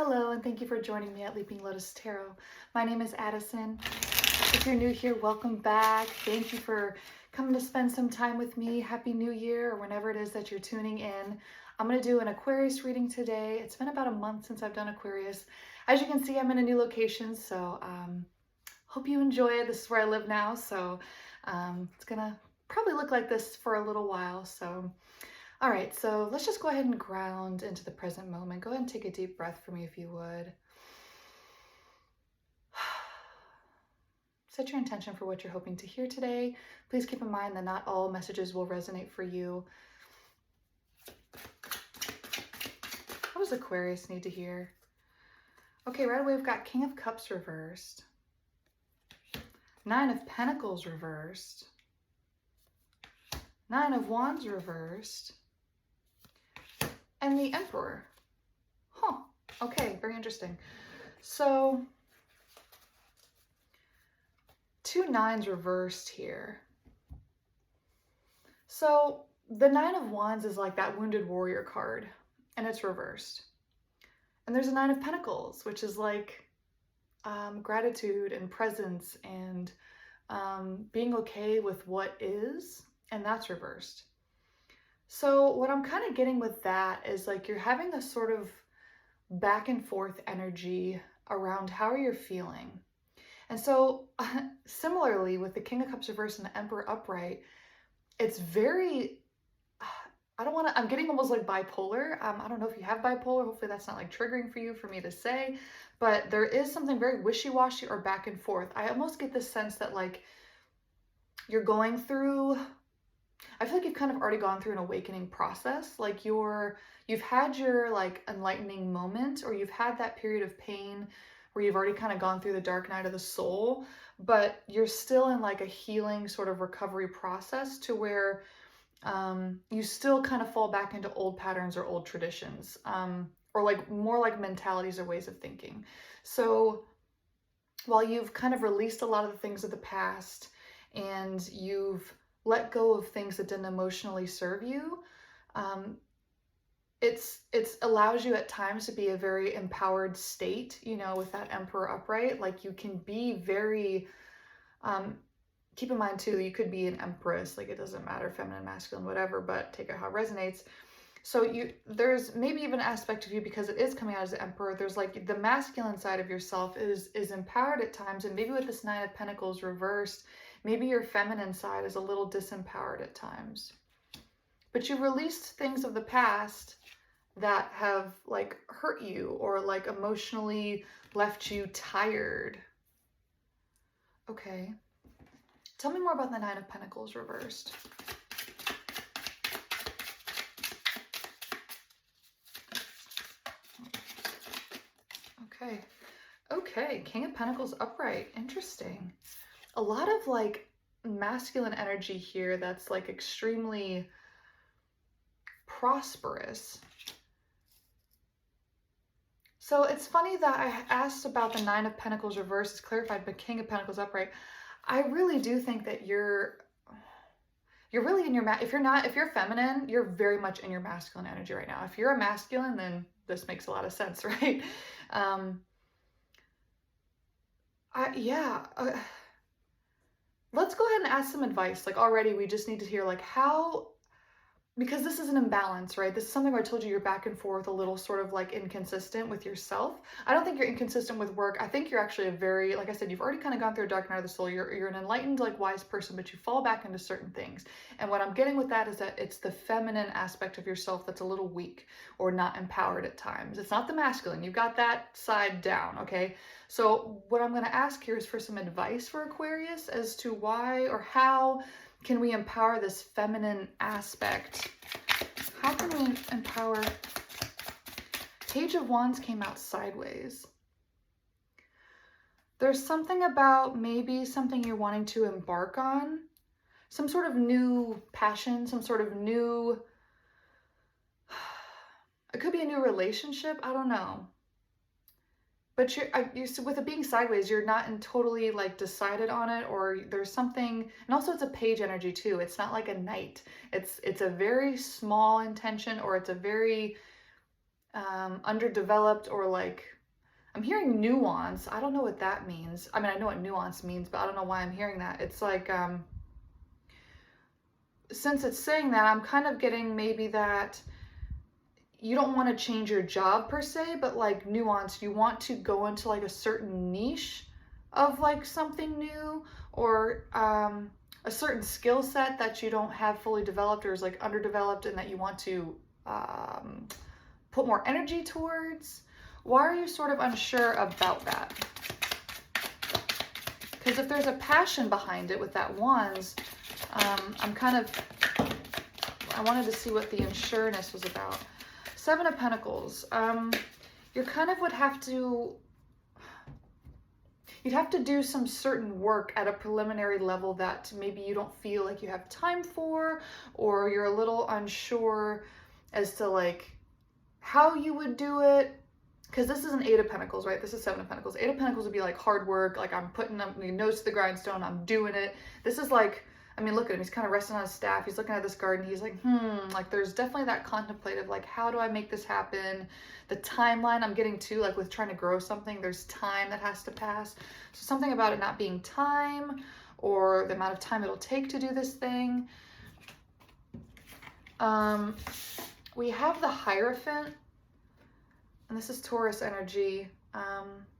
Hello, and thank you for joining me at Leaping Lotus Tarot. My name is Addison. If you're new here, welcome back. Thank you for coming to spend some time with me. Happy New Year, or whenever it is that you're tuning in. I'm going to do an Aquarius reading today. It's been about a month since I've done Aquarius. As you can see, I'm in a new location, so hope you enjoy it. This is where I live now, so it's going to probably look like this for a little while, so... All right, so let's just go ahead and ground into the present moment. Go ahead and take a deep breath for me if you would. Set your intention for what you're hoping to hear today. Please keep in mind that not all messages will resonate for you. What does Aquarius need to hear? Okay, right away we've got King of Cups reversed. Nine of Pentacles reversed. Nine of Wands reversed. And the Emperor. Huh. Okay, very interesting. So, two nines reversed here. So, the Nine of Wands is like that Wounded Warrior card, and it's reversed. And there's a Nine of Pentacles, which is like gratitude and presence and being okay with what is, and that's reversed. So what I'm kind of getting with that is like you're having a sort of back and forth energy around how you're feeling. And so similarly with the King of Cups reversed and the Emperor upright, it's very, I'm getting almost like bipolar. I don't know if you have bipolar. Hopefully that's not like triggering for you for me to say, but there is something very wishy-washy or back and forth. I almost get this sense that like you're going through, I feel like you've kind of already gone through an awakening process. Like you've had your like enlightening moment, or you've had that period of pain where you've already kind of gone through the dark night of the soul, but you're still in like a healing sort of recovery process to where you still kind of fall back into old patterns or old traditions, or like more like mentalities or ways of thinking. So while you've kind of released a lot of the things of the past and you've let go of things that didn't emotionally serve you, it's allows you at times to be a very empowered state, you know, with that Emperor upright. Like you can be very, keep in mind too, you could be an Empress, like it doesn't matter, feminine, masculine, whatever, but take it how it resonates. So there's maybe even an aspect of you, because it is coming out as the Emperor, there's like the masculine side of yourself is empowered at times, and maybe with this Nine of Pentacles reversed, maybe your feminine side is a little disempowered at times. But you've released things of the past that have like hurt you or like emotionally left you tired. Okay. Tell me more about the Nine of Pentacles reversed. Okay. Okay, King of Pentacles upright. Interesting. A lot of like masculine energy here that's like extremely prosperous. So it's funny that I asked about the Nine of Pentacles reversed, it's clarified, but King of Pentacles upright. I really do think that you're really in your, if you're feminine, you're very much in your masculine energy right now. If you're a masculine, then this makes a lot of sense, right? Let's go ahead and ask some advice. Like already we just need to hear like how, because this is an imbalance, right? This is something where I told you you're back and forth a little sort of like inconsistent with yourself. I don't think you're inconsistent with work. I think you're actually a very, like I said, you've already kind of gone through a dark night of the soul. You're an enlightened, like wise person, but you fall back into certain things. And what I'm getting with that is that it's the feminine aspect of yourself that's a little weak or not empowered at times. It's not the masculine. You've got that side down, okay? So what I'm going to ask here is for some advice for Aquarius as to why or how can we empower this feminine aspect? How can we empower? Page of Wands came out sideways. There's something about maybe something you're wanting to embark on, some sort of new passion, some sort of new, it could be a new relationship, I don't know. But with it being sideways, you're not totally like decided on it, or there's something, and also it's a page energy too. It's not like a knight. It's a very small intention, or it's a very underdeveloped, or like, I'm hearing nuance. I don't know what that means. I mean, I know what nuance means, but I don't know why I'm hearing that. It's like, since it's saying that, I'm kind of getting maybe that you don't want to change your job per se, but like nuance, you want to go into like a certain niche of like something new, or a certain skill set that you don't have fully developed or is like underdeveloped, and that you want to put more energy towards. Why are you sort of unsure about that? Because if there's a passion behind it with that wands, I'm kind of, I wanted to see what the unsureness was about. Seven of Pentacles. You kind of would have to, you'd have to do some certain work at a preliminary level that maybe you don't feel like you have time for, or you're a little unsure as to like how you would do it. Because this is an Eight of Pentacles, right? This is Seven of Pentacles. Eight of Pentacles would be like hard work, like I'm putting my nose to the grindstone, I'm doing it. This is like, I mean, look at him. He's kind of resting on his staff. He's looking at this garden. He's like, like there's definitely that contemplative, like, how do I make this happen? The timeline I'm getting to, like with trying to grow something, there's time that has to pass. So something about it not being time, or the amount of time it'll take to do this thing. We have the Hierophant, and this is Taurus energy.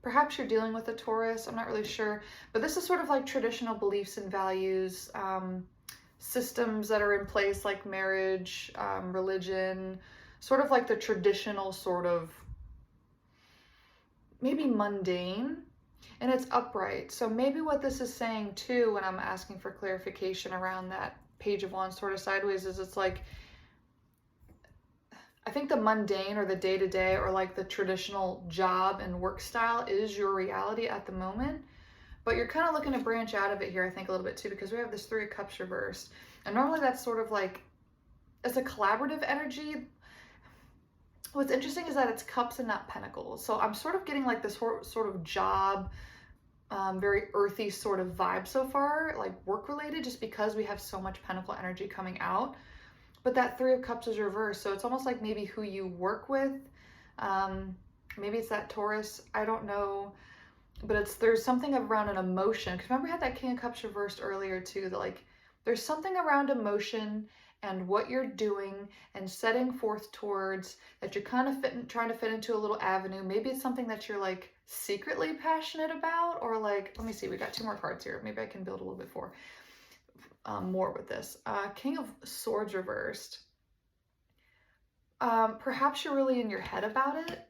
Perhaps you're dealing with a Taurus, I'm not really sure, but this is sort of like traditional beliefs and values, systems that are in place like marriage, religion, sort of like the traditional sort of maybe mundane, and it's upright. So maybe what this is saying too, when I'm asking for clarification around that Page of Wands sort of sideways, is it's like, I think the mundane or the day-to-day or like the traditional job and work style is your reality at the moment, but you're kind of looking to branch out of it here, I think, a little bit too, because we have this Three of Cups reversed, and normally that's sort of like, it's a collaborative energy. What's interesting is that it's cups and not pentacles, so I'm sort of getting like this sort of job, very earthy sort of vibe so far, like work related, just because we have so much pentacle energy coming out. But that Three of Cups is reversed, so it's almost like maybe who you work with. Maybe it's that Taurus, I don't know. But there's something around an emotion. Because remember we had that King of Cups reversed earlier too, that like there's something around emotion and what you're doing and setting forth towards, that you're kind of trying to fit into a little avenue. Maybe it's something that you're like secretly passionate about, or like, let me see, we got two more cards here. Maybe I can build a little bit more with this. King of Swords reversed. Perhaps you're really in your head about it.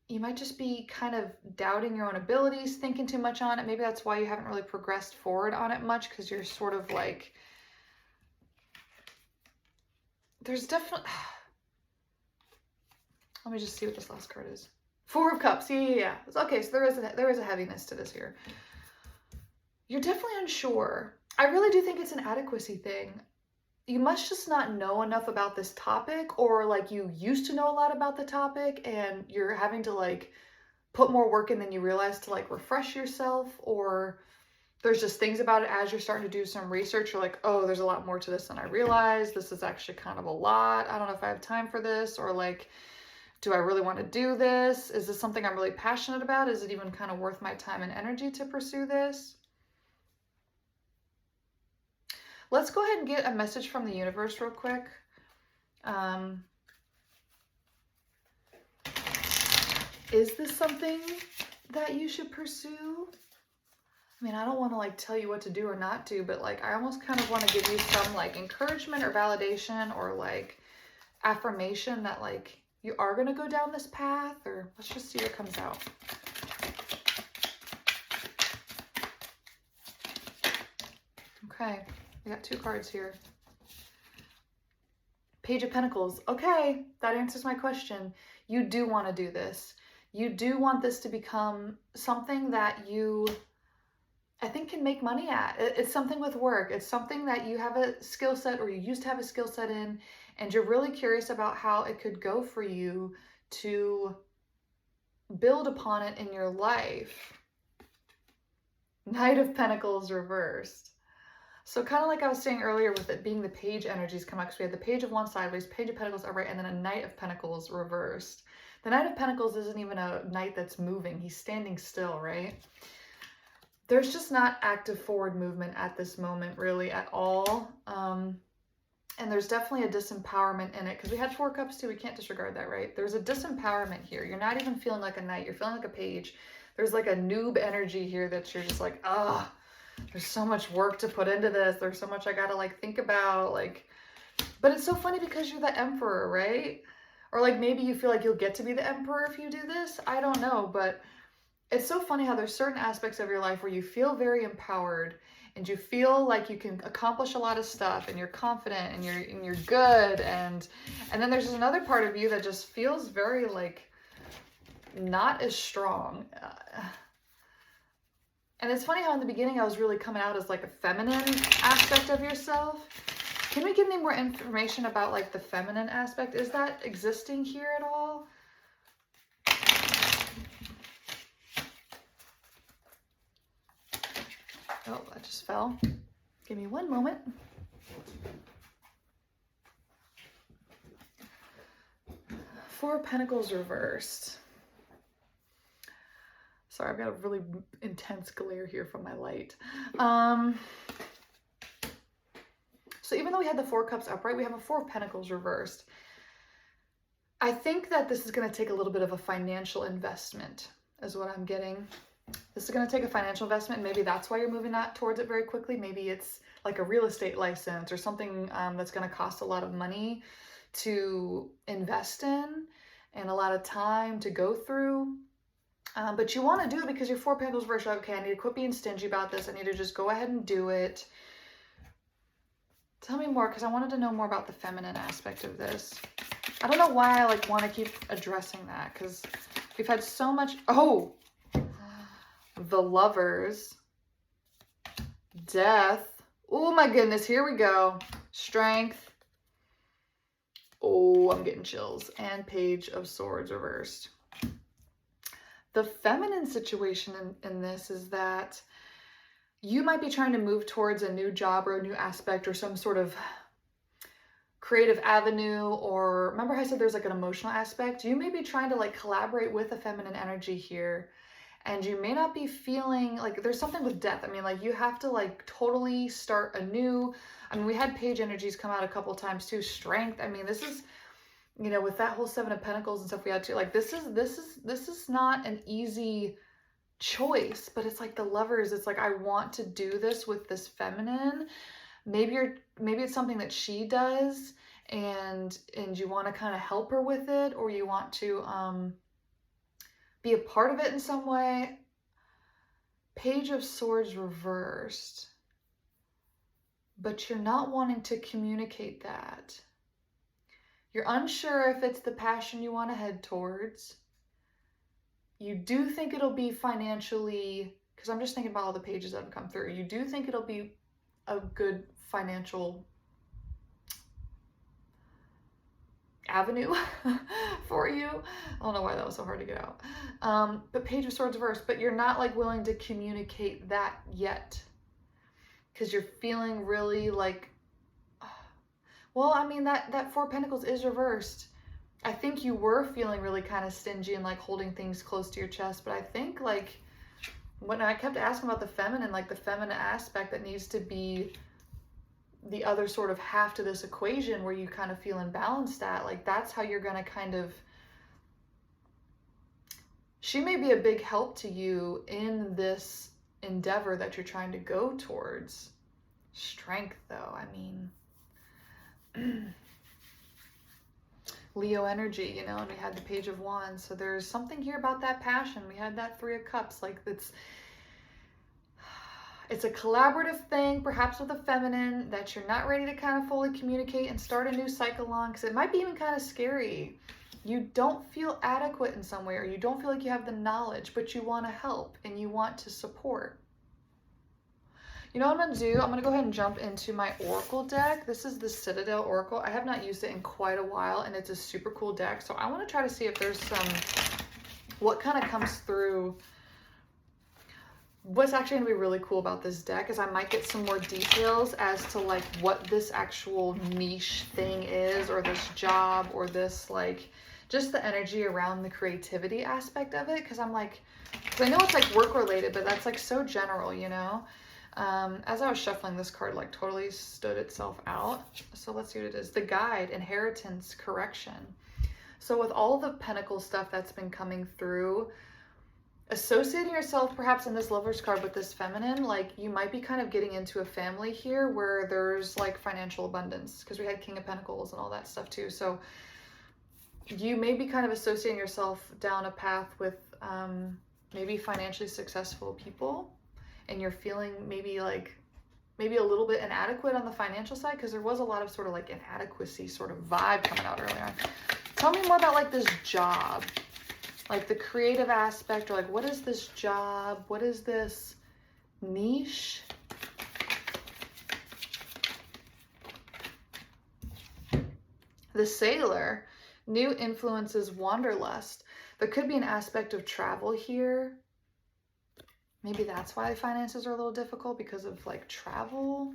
You might just be kind of doubting your own abilities, thinking too much on it. Maybe that's why you haven't really progressed forward on it much, because you're sort of like, there's definitely, let me just see what this last card is. Four of Cups, yeah. Okay, so there is a heaviness to this here. You're definitely unsure. I really do think it's an adequacy thing. You must just not know enough about this topic, or like you used to know a lot about the topic and you're having to like put more work in than you realize to like refresh yourself, or there's just things about it as you're starting to do some research, you're like, oh, there's a lot more to this than I realized. This is actually kind of a lot. I don't know if I have time for this, or like, do I really want to do this? Is this something I'm really passionate about? Is it even kind of worth my time and energy to pursue this? Let's go ahead and get a message from the universe real quick. Is this something that you should pursue? I mean, I don't want to like tell you what to do or not do, but like I almost kind of want to give you some like encouragement or validation or like affirmation that like you are going to go down this path, or let's just see what comes out. Okay. We got two cards here. Page of Pentacles. Okay, that answers my question. You do want to do this. You do want this to become something that you, I think, can make money at. It's something with work. It's something that you have a skill set, or you used to have a skill set in, and you're really curious about how it could go for you to build upon it in your life. Knight of Pentacles reversed. So kind of like I was saying earlier with it being the page energies come out, because we had the Page of Wands sideways, Page of Pentacles upright, and then a Knight of Pentacles reversed. The Knight of Pentacles isn't even a knight that's moving. He's standing still, right? There's just not active forward movement at this moment really at all. And there's definitely a disempowerment in it, because we had 4 cups too. We can't disregard that, right? There's a disempowerment here. You're not even feeling like a knight. You're feeling like a page. There's like a noob energy here that you're just like, ah, there's so much work to put into this. There's so much I gotta like think about, like, but it's so funny because you're the Emperor, right? Or like maybe you feel like you'll get to be the Emperor if you do this. I don't know, but it's so funny how there's certain aspects of your life where you feel very empowered and you feel like you can accomplish a lot of stuff and you're confident and you're good, and then there's another part of you that just feels very like not as strong. And it's funny how in the beginning I was really coming out as like a feminine aspect of yourself. Can we get any more information about like the feminine aspect? Is that existing here at all? Oh, that just fell. Give me one moment. Four of Pentacles reversed. Sorry, I've got a really intense glare here from my light. So even though we had the 4 cups upright, we have a 4 of Pentacles reversed. I think that this is going to take a little bit of a financial investment, is what I'm getting. This is going to take a financial investment. Maybe that's why you're moving that towards it very quickly. Maybe it's like a real estate license or something that's going to cost a lot of money to invest in and a lot of time to go through. But you want to do it because you're 4 Pentacles reversed. Okay, I need to quit being stingy about this. I need to just go ahead and do it. Tell me more, because I wanted to know more about the feminine aspect of this. I don't know why I like want to keep addressing that, because we've had so much. Oh, the Lovers, Death. Oh my goodness, here we go. Strength. Oh, I'm getting chills. And Page of Swords reversed. The feminine situation in this is that you might be trying to move towards a new job or a new aspect or some sort of creative avenue, or remember how I said there's like an emotional aspect? You may be trying to like collaborate with a feminine energy here, and you may not be feeling like there's something with death. I mean, like you have to like totally start anew. I mean, we had page energies come out a couple times too. Strength. I mean, this is, you know, with that whole 7 of Pentacles and stuff we had to, like, this is not an easy choice, but it's like the Lovers. It's like, I want to do this with this feminine. Maybe it's something that she does and you want to kind of help her with it, or you want to be a part of it in some way. Page of Swords reversed, but you're not wanting to communicate that. You're unsure if it's the passion you want to head towards. You do think it'll be financially, because I'm just thinking about all the pages that have come through. You do think it'll be a good financial avenue for you. I don't know why that was so hard to get out. But Page of Swords reversed, but you're not like willing to communicate that yet, because you're feeling really like, well, I mean, that 4 Pentacles is reversed. I think you were feeling really kind of stingy and like holding things close to your chest, but I think like when I kept asking about the feminine, like the feminine aspect that needs to be the other sort of half to this equation where you kind of feel imbalanced at, like that's how you're going to kind of, she may be a big help to you in this endeavor that you're trying to go towards. Strength though, I mean, Leo energy, you know, and we had the Page of Wands. So there's something here about that passion. We had that 3 of Cups. Like it's a collaborative thing, perhaps with a feminine, that you're not ready to kind of fully communicate and start a new cycle on, because it might be even kind of scary. You don't feel adequate in some way, or you don't feel like you have the knowledge, but you want to help and you want to support. You know what I'm going to do? I'm going to go ahead and jump into my Oracle deck. This is the Citadel Oracle. I have not used it in quite a while, and it's a super cool deck. So I want to try to see if there's some, what kind of comes through what's actually going to be really cool about this deck is I might get some more details as to like what this actual niche thing is, or this job, or this like just the energy around the creativity aspect of it. Because I'm like, because I know it's like work related, but that's like so general, you know. As I was shuffling, this card like totally stood itself out. So let's see what it is. The Guide, Inheritance, Correction. So with all the Pentacle stuff that's been coming through, associating yourself perhaps in this Lover's card with this feminine, like you might be kind of getting into a family here where there's like financial abundance, because we had King of Pentacles and all that stuff too. So you may be kind of associating yourself down a path with maybe financially successful people, and you're feeling maybe a little bit inadequate on the financial side, because there was a lot of sort of like inadequacy sort of vibe coming out earlier on. Tell me more about like this job, like the creative aspect, or like what is this job? What is this niche? The Sailor, new influences, wanderlust. There could be an aspect of travel here. Maybe that's why finances are a little difficult, because of like travel.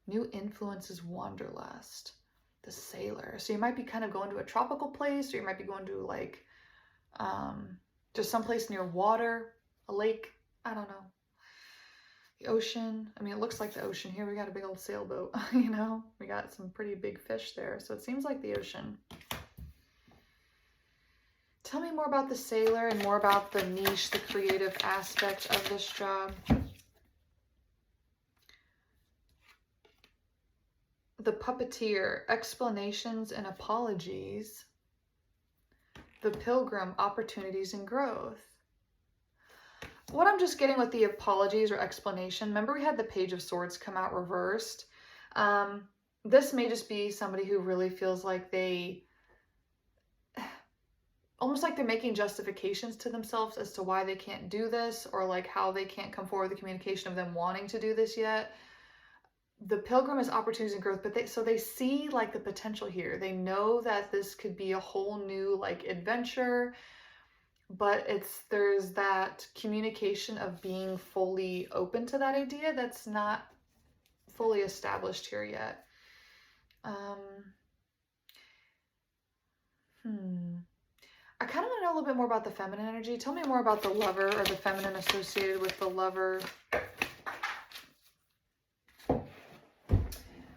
New influences, wanderlust. The Sailor. So you might be kind of going to a tropical place, or you might be going to like just someplace near water, a lake, I don't know. The ocean. I mean, it looks like the ocean here. We got a big old sailboat, you know? We got some pretty big fish there. So it seems like the ocean. Tell me more about the Sailor and more about the niche, the creative aspect of this job. The Puppeteer, explanations and apologies. The Pilgrim, opportunities and growth. What I'm just getting with the apologies or explanation, remember we had the Page of Swords come out reversed. This may just be somebody who really feels like they, almost like they're making justifications to themselves as to why they can't do this, or like how they can't come forward with the communication of them wanting to do this yet. The Pilgrim is opportunities and growth, but they see like the potential here. They know that this could be a whole new like adventure, but there's that communication of being fully open to that idea that's not fully established here yet. I kind of want to know a little bit more about the feminine energy. Tell me more about the Lover, or the feminine associated with the Lover.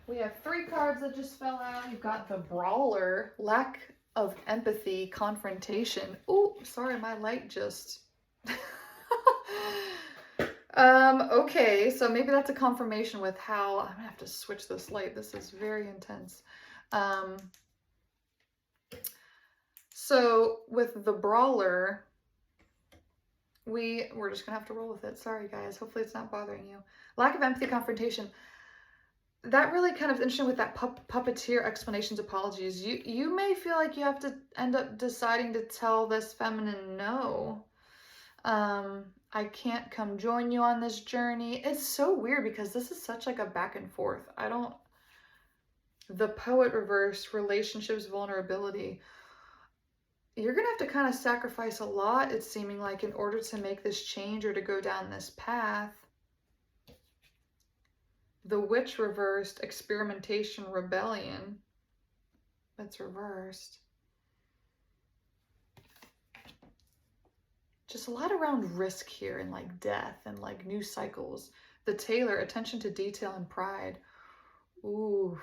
We have 3 cards that just fell out. You've got the Brawler, lack of empathy, confrontation. Oh, sorry, my light just... okay, so maybe that's a confirmation with how... I'm gonna have to switch this light. This is very intense. So with the Brawler, we're just gonna have to roll with it. Sorry, guys. Hopefully it's not bothering you. Lack of empathy, confrontation. That really kind of interesting with that puppeteer, explanations, apologies. You may feel like you have to end up deciding to tell this feminine no. I can't come join you on this journey. It's so weird because this is such like a back and forth. The Poet reverse, relationships, vulnerability. You're gonna have to kind of sacrifice a lot, it's seeming like, in order to make this change or to go down this path. The Witch reversed, experimentation, rebellion. That's reversed. Just a lot around risk here, and like death and like new cycles. The Tailor, attention to detail and pride. Ooh.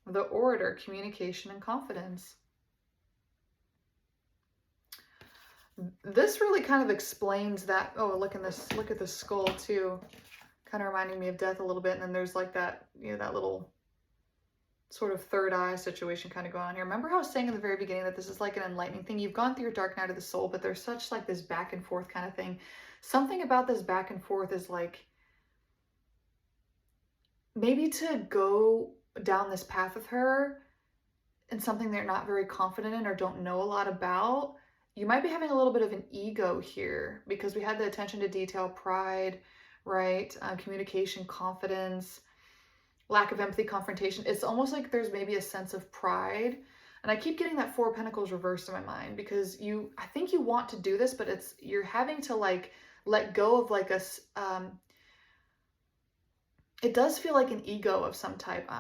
The Orator, communication and confidence. This really kind of explains that. Oh, look at this skull too. Kind of reminding me of death a little bit. And then there's like that, you know, that little sort of third eye situation kind of going on here. Remember how I was saying in the very beginning that this is like an enlightening thing? You've gone through your dark night of the soul, but there's such like this back and forth kind of thing. Something about this back and forth is like, maybe to go down this path with her and something they're not very confident in or don't know a lot about. You might be having a little bit of an ego here, because we had the attention to detail, pride, right? Communication, confidence, lack of empathy, confrontation. It's almost like there's maybe a sense of pride And I keep getting that Four of Pentacles reversed in my mind because I think you want to do this, but you're having to like let go of like it does feel like an ego of some type.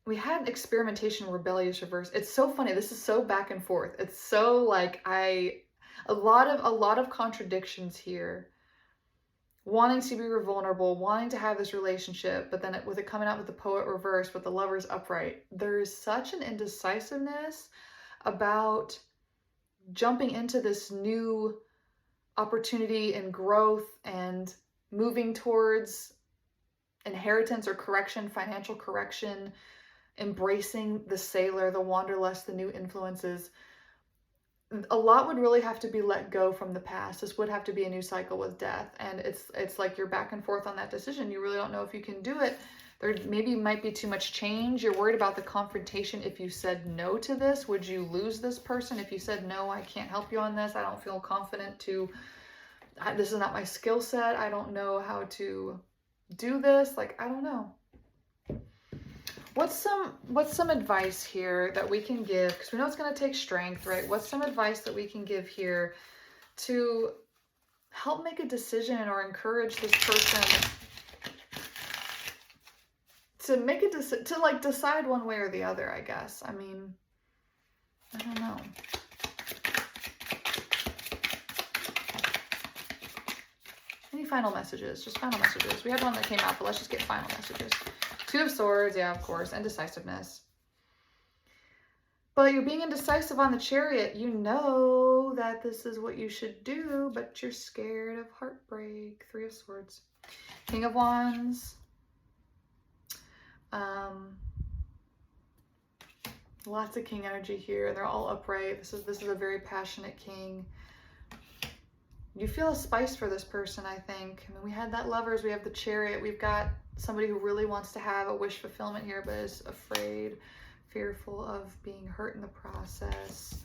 We had experimentation, rebellious, reverse. It's so funny. This is so back and forth. It's so like a lot of contradictions here. Wanting to be vulnerable, wanting to have this relationship, but then with it coming out with the Poet reverse, with the Lovers upright, there is such an indecisiveness about jumping into this new opportunity and growth and moving towards inheritance or correction, financial correction, embracing the sailor, the wanderlust, the new influences. A lot would really have to be let go from the past. This would have to be a new cycle with death. And it's like you're back and forth on that decision. You really don't know if you can do it. There maybe might be too much change. You're worried about the confrontation. If you said no to this, would you lose this person? If you said, no, I can't help you on this. I don't feel confident this is not my skill set. I don't know how to do this. Like, I don't know. What's some advice here that we can give? Because we know it's going to take strength, right? What's some advice that we can give here to help make a decision or encourage this person to make a decision, to like decide one way or the other, I guess. I mean, I don't know. Any final messages? Just final messages. We had one that came out, but let's just get final messages. Two of Swords, yeah, of course, indecisiveness. But you're being indecisive on the Chariot. You know that this is what you should do, but you're scared of heartbreak. Three of Swords. King of Wands. Lots of King energy here, and they're all upright. This is a very passionate King. You feel a spice for this person, I think. I mean, we had that Lovers, we have the Chariot, we've got somebody who really wants to have a wish fulfillment here, but is afraid, fearful of being hurt in the process.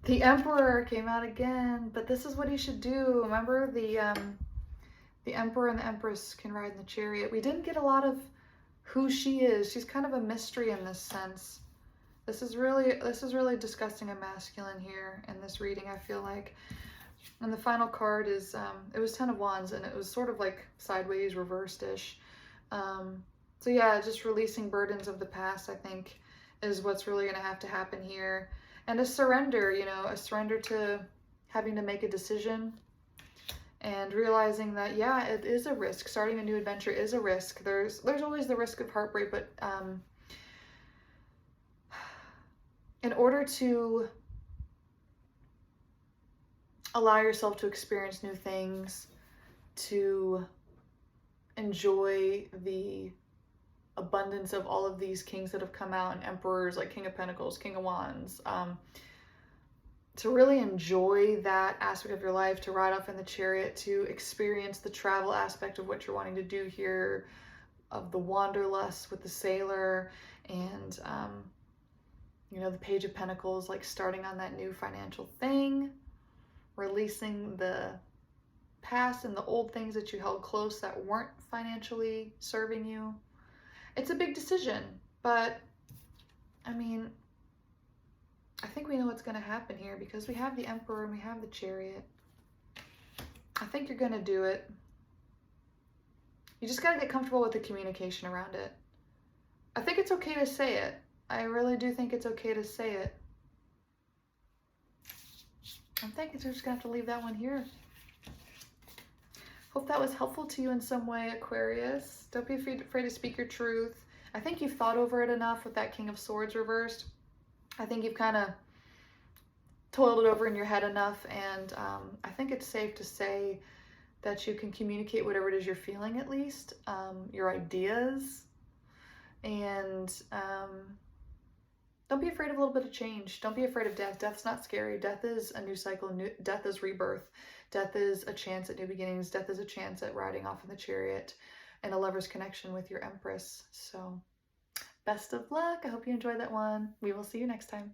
The Emperor came out again, but this is what he should do. Remember, the Emperor and the Empress can ride in the Chariot. We didn't get a lot of who she is. She's kind of a mystery in this sense. This is really discussing a masculine here in this reading, I feel like. And the final card is, it was 10 of Wands, and it was sort of like sideways, reversed-ish. So yeah, just releasing burdens of the past, I think, is what's really going to have to happen here. And a surrender, you know, a surrender to having to make a decision and realizing that, yeah, it is a risk. Starting a new adventure is a risk. There's always the risk of heartbreak, but in order to allow yourself to experience new things, to enjoy the abundance of all of these kings that have come out and emperors like King of Pentacles, King of Wands, to really enjoy that aspect of your life, to ride off in the Chariot, to experience the travel aspect of what you're wanting to do here, of the wanderlust with the sailor, and you know, the Page of Pentacles, like starting on that new financial thing, releasing the past and the old things that you held close that weren't financially serving you. It's a big decision, but I mean, I think we know what's going to happen here because we have the Emperor and we have the Chariot. I think you're going to do it. You just got to get comfortable with the communication around it. I think it's okay to say it. I really do think it's okay to say it. I think we're just going to have to leave that one here. Hope that was helpful to you in some way, Aquarius. Don't be afraid to speak your truth. I think you've thought over it enough with that King of Swords reversed. I think you've kind of toiled it over in your head enough, and I think it's safe to say that you can communicate whatever it is you're feeling, at least, your ideas, and don't be afraid of a little bit of change. Don't be afraid of death. Death's not scary. Death is a new cycle. Death is rebirth. Death is a chance at new beginnings. Death is a chance at riding off in the Chariot and a lover's connection with your Empress. So best of luck. I hope you enjoyed that one. We will see you next time.